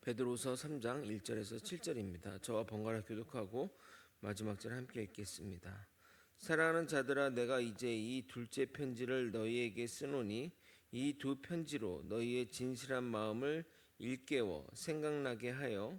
베드로서 3장 1절에서 7절입니다. 저와 번갈아 교독하고 마지막 절 함께 읽겠습니다. 사랑하는 자들아, 내가 이제 이 둘째 편지를 너희에게 쓰노니 이 두 편지로 너희의 진실한 마음을 일깨워 생각나게 하여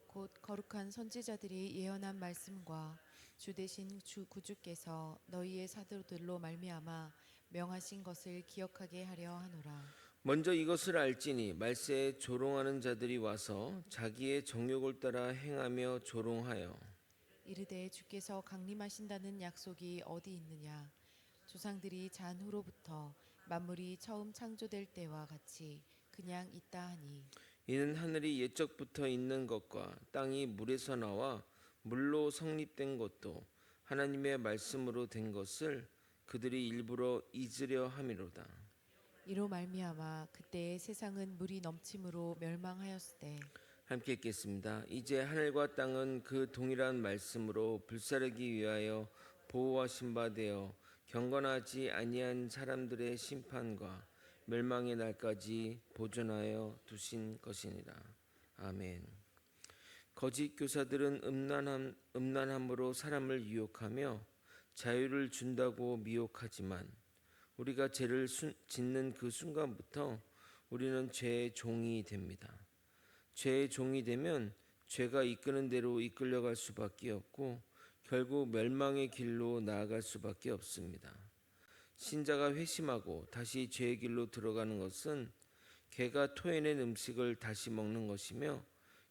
곧 거룩한 선지자들이 예언한 말씀과 주 대신 주 구주께서 너희의 사도들로 말미암아 명하신 것을 기억하게 하려 하노라. 먼저 이것을 알지니 말세에 조롱하는 자들이 와서 자기의 정욕을 따라 행하며 조롱하여 이르되 주께서 강림하신다는 약속이 어디 있느냐. 조상들이 잔 후로부터 만물이 처음 창조될 때와 같이 그냥 있다 하니 이는 하늘이 옛적부터 있는 것과 땅이 물에서 나와 물로 성립된 것도 하나님의 말씀으로 된 것을 그들이 일부러 잊으려 함이로다. 이로 말미암아 그때의 세상은 물이 넘침으로 멸망하였으되 함께 읽겠습니다. 이제 하늘과 땅은 그 동일한 말씀으로 불사르기 위하여 보호하신 바 되어 경건하지 아니한 사람들의 심판과 멸망의 날까지 보존하여 두신 것이니라. 아멘. 거짓 교사들은 음란함으로 사람을 유혹하며 자유를 준다고 미혹하지만 우리가 죄를 짓는 그 순간부터 우리는 죄의 종이 됩니다. 죄의 종이 되면 죄가 이끄는 대로 이끌려갈 수밖에 없고 결국 멸망의 길로 나아갈 수밖에 없습니다. 신자가 회심하고 다시 죄의 길로 들어가는 것은 개가 토해낸 음식을 다시 먹는 것이며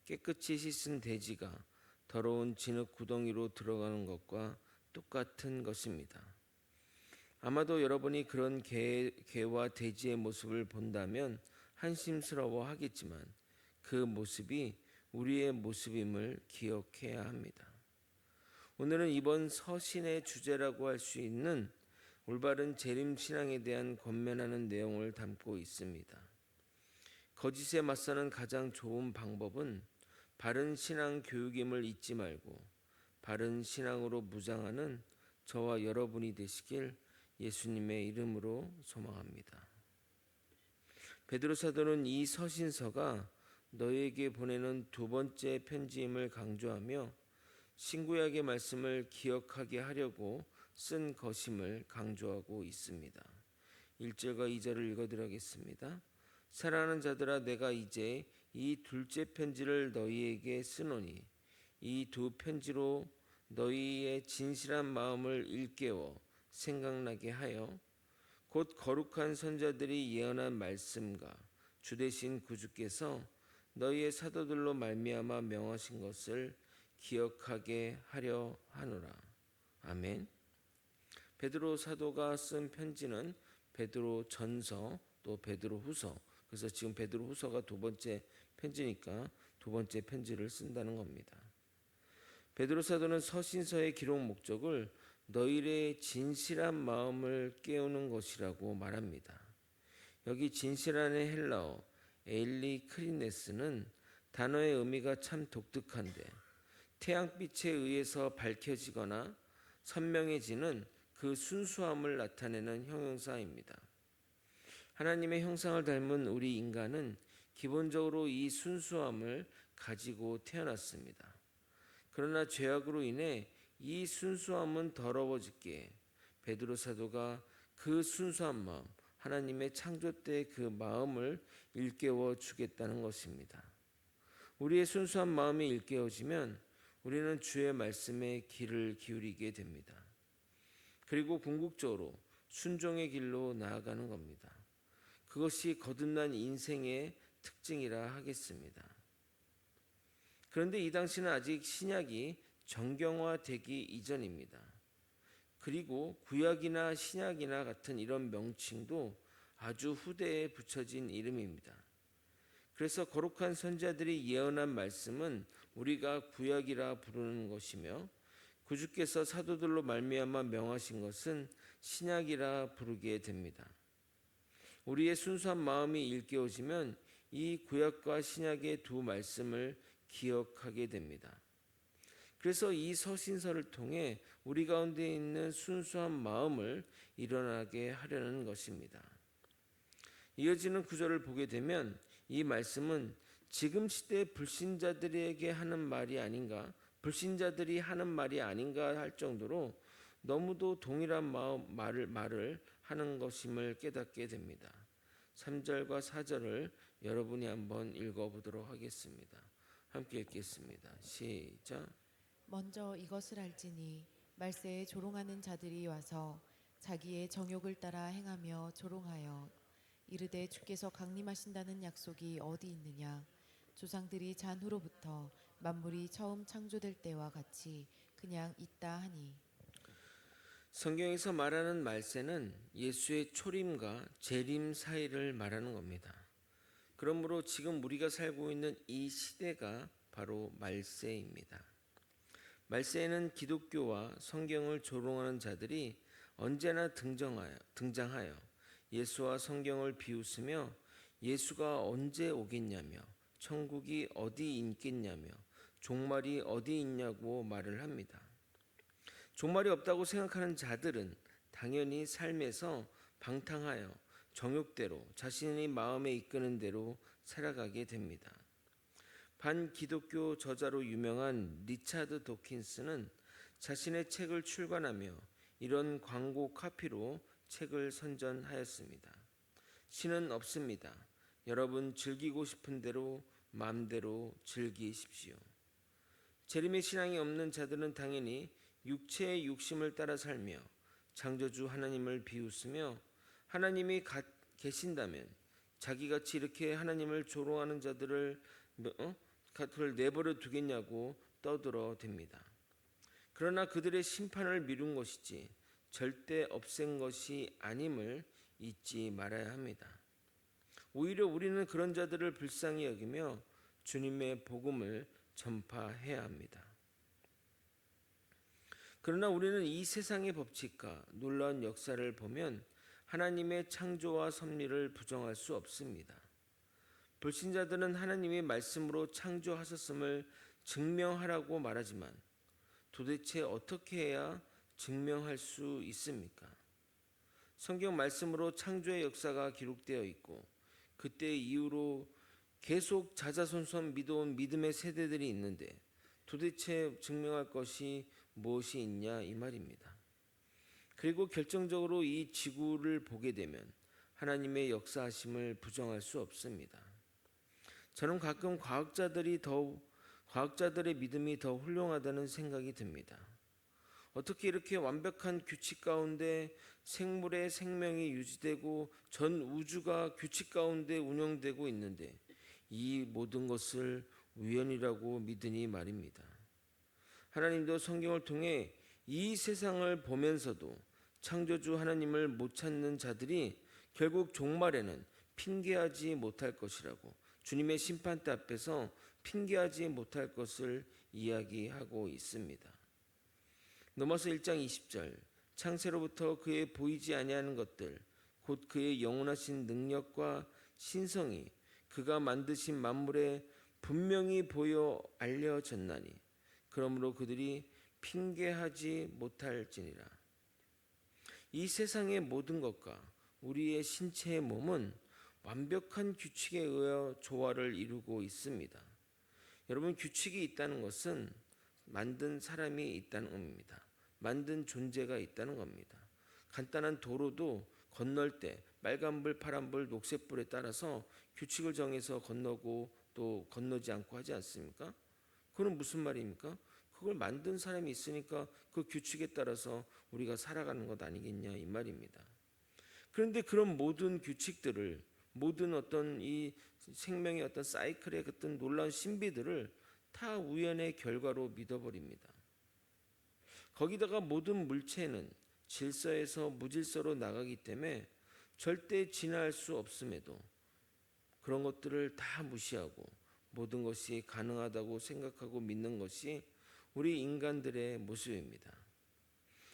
깨끗이 씻은 돼지가 더러운 진흙 구덩이로 들어가는 것과 똑같은 것입니다. 아마도 여러분이 그런 개와 돼지의 모습을 본다면 한심스러워 하겠지만 그 모습이 우리의 모습임을 기억해야 합니다. 오늘은 이번 서신의 주제라고 할 수 있는 올바른 재림신앙에 대한 권면하는 내용을 담고 있습니다. 거짓에 맞서는 가장 좋은 방법은 바른 신앙 교육임을 잊지 말고 바른 신앙으로 무장하는 저와 여러분이 되시길 예수님의 이름으로 소망합니다. 베드로 사도는 이 서신서가 너희에게 보내는 두 번째 편지임을 강조하며 신구약의 말씀을 기억하게 하려고 쓴 것임을 강조하고 있습니다. 1절과 2절을 읽어드리겠습니다. 사랑하는 자들아, 내가 이제 이 둘째 편지를 너희에게 쓰노니 이 두 편지로 너희의 진실한 마음을 일깨워 생각나게 하여 곧 거룩한 선자들이 예언한 말씀과 주 되신 구주께서 너희의 사도들로 말미암아 명하신 것을 기억하게 하려 하노라. 아멘. 베드로 사도가 쓴 편지는 베드로 전서 또 베드로 후서. 그래서 지금 베드로 후서가 두 번째 편지니까 두 번째 편지를 쓴다는 겁니다. 베드로 사도는 서신서의 기록 목적을 너희의 진실한 마음을 깨우는 것이라고 말합니다. 여기 진실한의 헬라어 에일리 크리네스는 단어의 의미가 참 독특한데 태양빛에 의해서 밝혀지거나 선명해지는 그 순수함을 나타내는 형용사입니다. 하나님의 형상을 닮은 우리 인간은 기본적으로 이 순수함을 가지고 태어났습니다. 그러나 죄악으로 인해 이 순수함은 더러워졌기에 베드로 사도가 그 순수한 마음, 하나님의 창조 때 그 마음을 일깨워 주겠다는 것입니다. 우리의 순수한 마음이 일깨워지면 우리는 주의 말씀에 귀를 기울이게 됩니다. 그리고 궁극적으로 순종의 길로 나아가는 겁니다. 그것이 거듭난 인생의 특징이라 하겠습니다. 그런데 이 당시는 아직 신약이 정경화되기 이전입니다. 그리고 구약이나 신약이나 같은 이런 명칭도 아주 후대에 붙여진 이름입니다. 그래서 거룩한 선자들이 예언한 말씀은 우리가 구약이라 부르는 것이며 구주께서 사도들로 말미암아 명하신 것은 신약이라 부르게 됩니다. 우리의 순수한 마음이 일깨워지면 이 구약과 신약의 두 말씀을 기억하게 됩니다. 그래서 이 서신서를 통해 우리 가운데 있는 순수한 마음을 일어나게 하려는 것입니다. 이어지는 구절을 보게 되면 이 말씀은 지금 시대 불신자들에게 하는 말이 아닌가, 불신자들이 하는 말이 아닌가 할 정도로 너무도 동일한 말을 하는 것임을 깨닫게 됩니다. 3절과 4절을 여러분이 한번 읽어보도록 하겠습니다. 함께 읽겠습니다. 시작. 먼저 이것을 알지니 말세에 조롱하는 자들이 와서 자기의 정욕을 따라 행하며 조롱하여 이르되 주께서 강림하신다는 약속이 어디 있느냐. 조상들이 잔 후로부터 만물이 처음 창조될 때와 같이 그냥 있다 하니. 성경에서 말하는 말세는 예수의 초림과 재림 사이를 말하는 겁니다. 그러므로 지금 우리가 살고 있는 이 시대가 바로 말세입니다. 말세에는 기독교와 성경을 조롱하는 자들이 언제나 등장하여 예수와 성경을 비웃으며 예수가 언제 오겠냐며 천국이 어디 있겠냐며 종말이 어디 있냐고 말을 합니다. 종말이 없다고 생각하는 자들은 당연히 삶에서 방탕하여 정욕대로 자신의 마음에 이끄는 대로 살아가게 됩니다. 반기독교 저자로 유명한 리차드 도킨스는 자신의 책을 출간하며 이런 광고 카피로 책을 선전하였습니다. 신은 없습니다. 여러분 즐기고 싶은 대로 마음대로 즐기십시오. 재림의 신앙이 없는 자들은 당연히 육체의 욕심을 따라 살며 창조주 하나님을 비웃으며 하나님이 계신다면 자기같이 이렇게 하나님을 조롱하는 자들을 내버려 두겠냐고 떠들어댑니다. 그러나 그들의 심판을 미룬 것이지 절대 없앤 것이 아님을 잊지 말아야 합니다. 오히려 우리는 그런 자들을 불쌍히 여기며 주님의 복음을 전파해야 합니다. 그러나 우리는 이 세상의 법칙과 놀라운 역사를 보면 하나님의 창조와 섭리를 부정할 수 없습니다. 불신자들은 하나님의 말씀으로 창조하셨음을 증명하라고 말하지만 도대체 어떻게 해야 증명할 수 있습니까? 성경 말씀으로 창조의 역사가 기록되어 있고 그때 이후로 계속 자자손손 믿어온 믿음의 세대들이 있는데 도대체 증명할 것이 무엇이 있냐 이 말입니다. 그리고 결정적으로 이 지구를 보게 되면 하나님의 역사하심을 부정할 수 없습니다. 저는 가끔 과학자들의 믿음이 더 훌륭하다는 생각이 듭니다. 어떻게 이렇게 완벽한 규칙 가운데 생물의 생명이 유지되고 전 우주가 규칙 가운데 운영되고 있는데 이 모든 것을 우연이라고 믿으니 말입니다. 하나님도 성경을 통해 이 세상을 보면서도 창조주 하나님을 못 찾는 자들이 결국 종말에는 핑계하지 못할 것이라고 주님의 심판대 앞에서 핑계하지 못할 것을 이야기하고 있습니다. 넘어서 1장 20절 창세로부터 그의 보이지 아니하는 것들 곧 그의 영원하신 능력과 신성이 그가 만드신 만물에 분명히 보여 알려졌나니 그러므로 그들이 핑계하지 못할지니라. 이 세상의 모든 것과 우리의 신체의 몸은 완벽한 규칙에 의하여 조화를 이루고 있습니다. 여러분 규칙이 있다는 것은 만든 사람이 있다는 겁니다. 만든 존재가 있다는 겁니다. 간단한 도로도 건널 때 빨간불, 파란불, 녹색불에 따라서 규칙을 정해서 건너고 또 건너지 않고 하지 않습니까? 그건 무슨 말입니까? 그걸 만든 사람이 있으니까 그 규칙에 따라서 우리가 살아가는 것 아니겠냐 이 말입니다. 그런데 그런 모든 규칙들을 모든 어떤 이 생명의 어떤 사이클의 어떤 놀라운 신비들을 다 우연의 결과로 믿어버립니다. 거기다가 모든 물체는 질서에서 무질서로 나가기 때문에 절대 진화할 수 없음에도 그런 것들을 다 무시하고 모든 것이 가능하다고 생각하고 믿는 것이 우리 인간들의 모습입니다.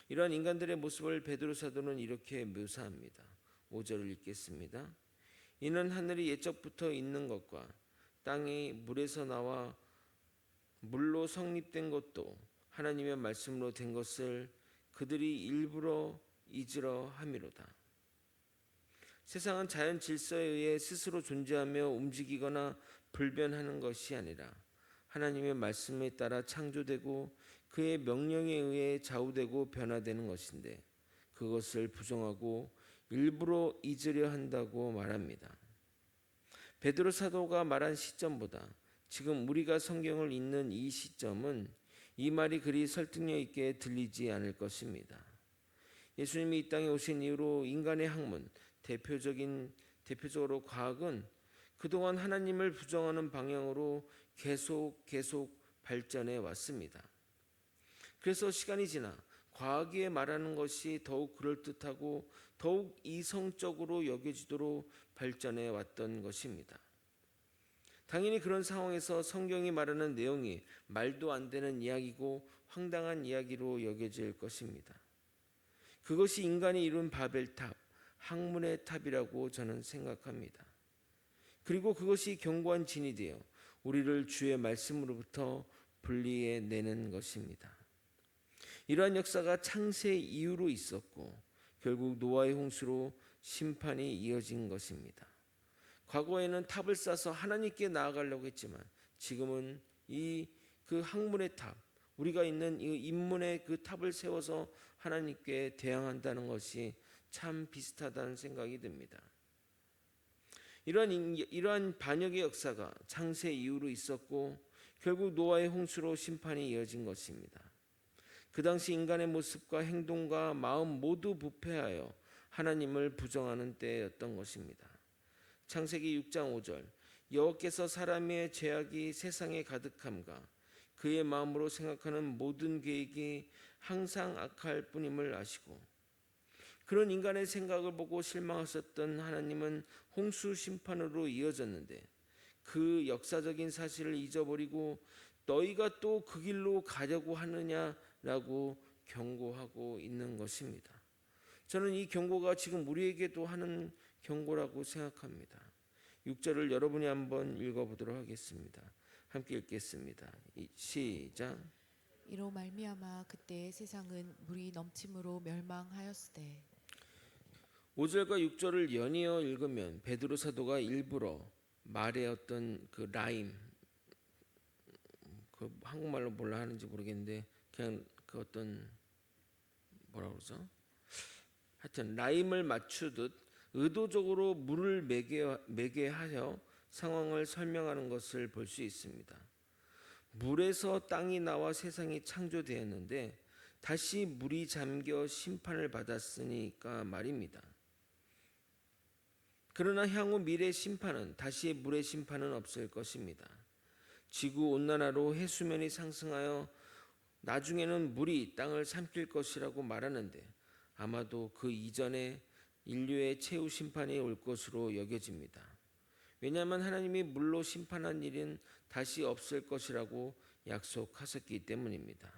이러한 인간들의 모습을 베드로 사도는 이렇게 묘사합니다. 5절을 읽겠습니다. 이는 하늘이 옛적부터 있는 것과 땅이 물에서 나와 물로 성립된 것도 하나님의 말씀으로 된 것을 그들이 일부러 잊으려 함이로다. 세상은 자연 질서에 의해 스스로 존재하며 움직이거나 불변하는 것이 아니라 하나님의 말씀에 따라 창조되고 그의 명령에 의해 좌우되고 변화되는 것인데 그것을 부정하고 일부러 잊으려 한다고 말합니다. 베드로 사도가 말한 시점보다 지금 우리가 성경을 읽는 이 시점은 이 말이 그리 설득력 있게 들리지 않을 것입니다. 예수님이 이 땅에 오신 이후로 인간의 학문, 대표적으로 과학은 그동안 하나님을 부정하는 방향으로 계속 발전해 왔습니다. 그래서 시간이 지나 과학이 말하는 것이 더욱 그럴듯하고 더욱 이성적으로 여겨지도록 발전해 왔던 것입니다. 당연히 그런 상황에서 성경이 말하는 내용이 말도 안 되는 이야기고 황당한 이야기로 여겨질 것입니다. 그것이 인간이 이룬 바벨탑, 학문의 탑이라고 저는 생각합니다. 그리고 그것이 견고한 진이 되어 우리를 주의 말씀으로부터 분리해 내는 것입니다. 이러한 역사가 창세 이후로 있었고 결국 노아의 홍수로 심판이 이어진 것입니다. 과거에는 탑을 쌓아서 하나님께 나아가려고 했지만 지금은 그 학문의 탑, 우리가 있는 이 인문의 그 탑을 세워서 하나님께 대항한다는 것이 참 비슷하다는 생각이 듭니다. 이러한 반역의 역사가 창세 이후로 있었고 결국 노아의 홍수로 심판이 이어진 것입니다. 그 당시 인간의 모습과 행동과 마음 모두 부패하여 하나님을 부정하는 때였던 것입니다. 창세기 6장 5절 여호와께서 사람의 죄악이 세상에 가득함과 그의 마음으로 생각하는 모든 계획이 항상 악할 뿐임을 아시고 그런 인간의 생각을 보고 실망하셨던 하나님은 홍수 심판으로 이어졌는데 그 역사적인 사실을 잊어버리고 너희가 또 그 길로 가려고 하느냐라고 경고하고 있는 것입니다. 저는 이 경고가 지금 우리에게도 하는 경고라고 생각합니다. 6절을 여러분이 한번 읽어보도록 하겠습니다. 함께 읽겠습니다. 시작. 이로 말미암아 그때 세상은 물이 넘침으로 멸망하였으되 5절과 6절을 연이어 읽으면 베드로 사도가 일부러 말의 어떤 그 라임, 그 한국말로 뭐라 하는지 모르겠는데 그냥 그 어떤 뭐라 그러죠? 하여튼 라임을 맞추듯 의도적으로 물을 매게 하여 상황을 설명하는 것을 볼 수 있습니다. 물에서 땅이 나와 세상이 창조되었는데 다시 물이 잠겨 심판을 받았으니까 말입니다. 그러나 향후 미래 심판은 다시 물의 심판은 없을 것입니다. 지구 온난화로 해수면이 상승하여 나중에는 물이 땅을 삼킬 것이라고 말하는데 아마도 그 이전에 인류의 최후 심판이 올 것으로 여겨집니다. 왜냐하면 하나님이 물로 심판한 일은 다시 없을 것이라고 약속하셨기 때문입니다.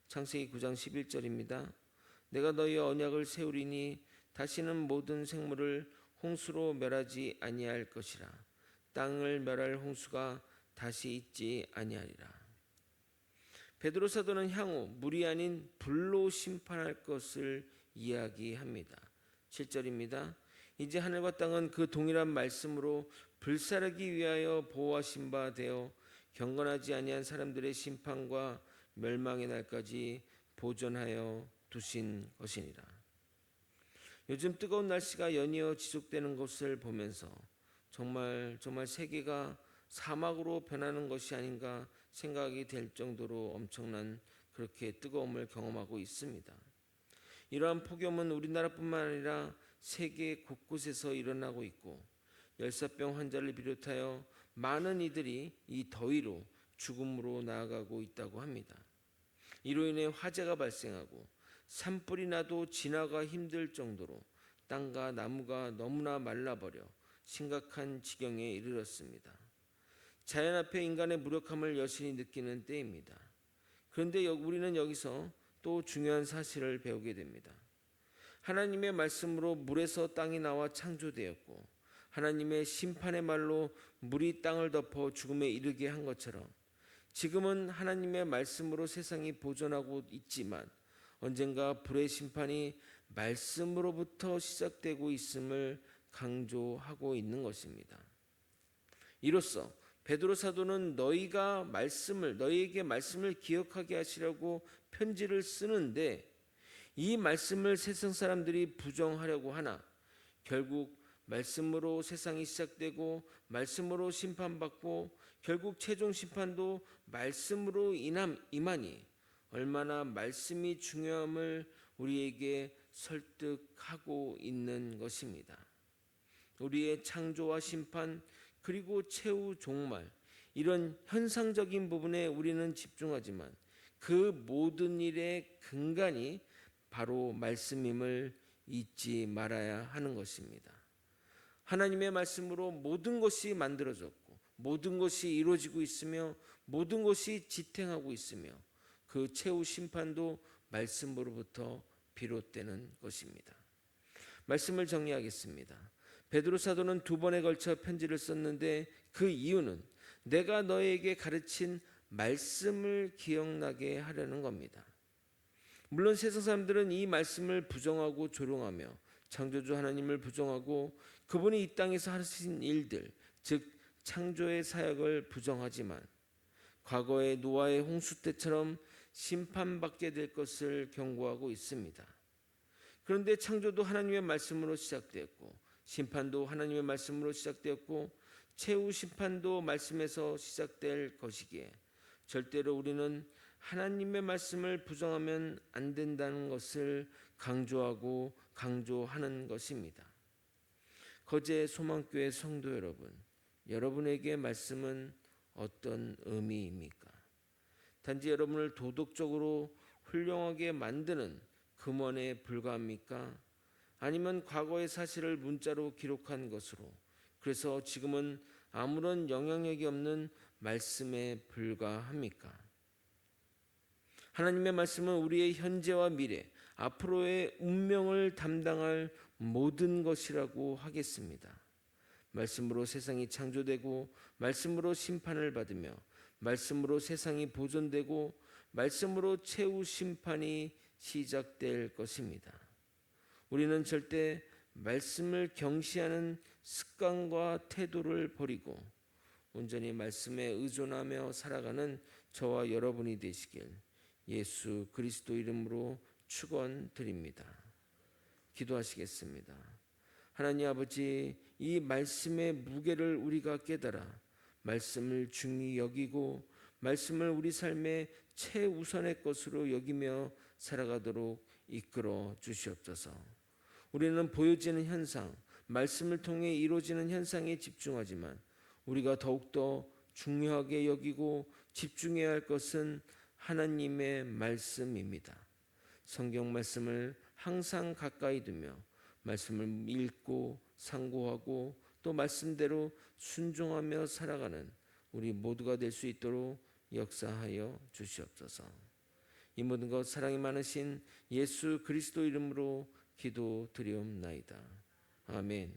창세기 9장 11절입니다. 내가 너희의 언약을 세우리니 다시는 모든 생물을 홍수로 멸하지 아니할 것이라. 땅을 멸할 홍수가 다시 있지 아니하리라. 베드로 사도는 향후 물이 아닌 불로 심판할 것을 이야기합니다. 7절입니다. 이제 하늘과 땅은 그 동일한 말씀으로 불사르기 위하여 보호하신 바 되어 경건하지 아니한 사람들의 심판과 멸망의 날까지 보존하여 두신 것이니라. 요즘 뜨거운 날씨가 연이어 지속되는 것을 보면서 정말 세계가 사막으로 변하는 것이 아닌가 생각이 될 정도로 엄청난 그렇게 뜨거움을 경험하고 있습니다. 이러한 폭염은 우리나라뿐만 아니라 세계 곳곳에서 일어나고 있고 열사병 환자를 비롯하여 많은 이들이 이 더위로 죽음으로 나아가고 있다고 합니다. 이로 인해 화재가 발생하고 산불이 나도 진화가 힘들 정도로 땅과 나무가 너무나 말라버려 심각한 지경에 이르렀습니다. 자연 앞에 인간의 무력함을 여실히 느끼는 때입니다. 그런데 우리는 여기서 또 중요한 사실을 배우게 됩니다. 하나님의 말씀으로 물에서 땅이 나와 창조되었고 하나님의 심판의 말로 물이 땅을 덮어 죽음에 이르게 한 것처럼 지금은 하나님의 말씀으로 세상이 보존하고 있지만 언젠가 불의 심판이 말씀으로부터 시작되고 있음을 강조하고 있는 것입니다. 이로써 베드로 사도는 너희에게 말씀을 기억하게 하시려고 편지를 쓰는데 이 말씀을 세상 사람들이 부정하려고 하나 결국 말씀으로 세상이 시작되고 말씀으로 심판받고 결국 최종 심판도 말씀으로 임하니 얼마나 말씀이 중요함을 우리에게 설득하고 있는 것입니다. 우리의 창조와 심판 그리고 최후 종말 이런 현상적인 부분에 우리는 집중하지만 그 모든 일의 근간이 바로 말씀임을 잊지 말아야 하는 것입니다. 하나님의 말씀으로 모든 것이 만들어졌고 모든 것이 이루어지고 있으며 모든 것이 지탱하고 있으며 그 최후 심판도 말씀으로부터 비롯되는 것입니다. 말씀을 정리하겠습니다. 베드로 사도는 2번에 걸쳐 편지를 썼는데 그 이유는 내가 너에게 가르친 말씀을 기억나게 하려는 겁니다. 물론 세상 사람들은 이 말씀을 부정하고 조롱하며 창조주 하나님을 부정하고 그분이 이 땅에서 하신 일들, 즉 창조의 사역을 부정하지만 과거의 노아의 홍수 때처럼 심판받게 될 것을 경고하고 있습니다. 그런데 창조도 하나님의 말씀으로 시작되었고 심판도 하나님의 말씀으로 시작되었고 최후 심판도 말씀에서 시작될 것이기에 절대로 우리는 하나님의 말씀을 부정하면 안 된다는 것을 강조하는 것입니다. 거제 소망교회 성도 여러분, 여러분에게 말씀은 어떤 의미입니까? 단지 여러분을 도덕적으로 훌륭하게 만드는 금원에 불과합니까? 아니면 과거의 사실을 문자로 기록한 것으로 그래서 지금은 아무런 영향력이 없는 말씀에 불과합니까? 하나님의 말씀은 우리의 현재와 미래, 앞으로의 운명을 담당할 모든 것이라고 하겠습니다. 말씀으로 세상이 창조되고 말씀으로 심판을 받으며 말씀으로 세상이 보존되고 말씀으로 최후 심판이 시작될 것입니다. 우리는 절대 말씀을 경시하는 습관과 태도를 버리고 온전히 말씀에 의존하며 살아가는 저와 여러분이 되시길 예수 그리스도 이름으로 축원드립니다. 기도하시겠습니다. 하나님 아버지, 이 말씀의 무게를 우리가 깨달아 말씀을 중히 여기고 말씀을 우리 삶의 최우선의 것으로 여기며 살아가도록 이끌어 주시옵소서. 우리는 보여지는 현상, 말씀을 통해 이루어지는 현상에 집중하지만 우리가 더욱더 중요하게 여기고 집중해야 할 것은 하나님의 말씀입니다. 성경 말씀을 항상 가까이 두며 말씀을 읽고 상고하고 또 말씀대로 순종하며 살아가는 우리 모두가 될 수 있도록 역사하여 주시옵소서. 이 모든 것 사랑이 많으신 예수 그리스도 이름으로 기도드리옵나이다. 아멘.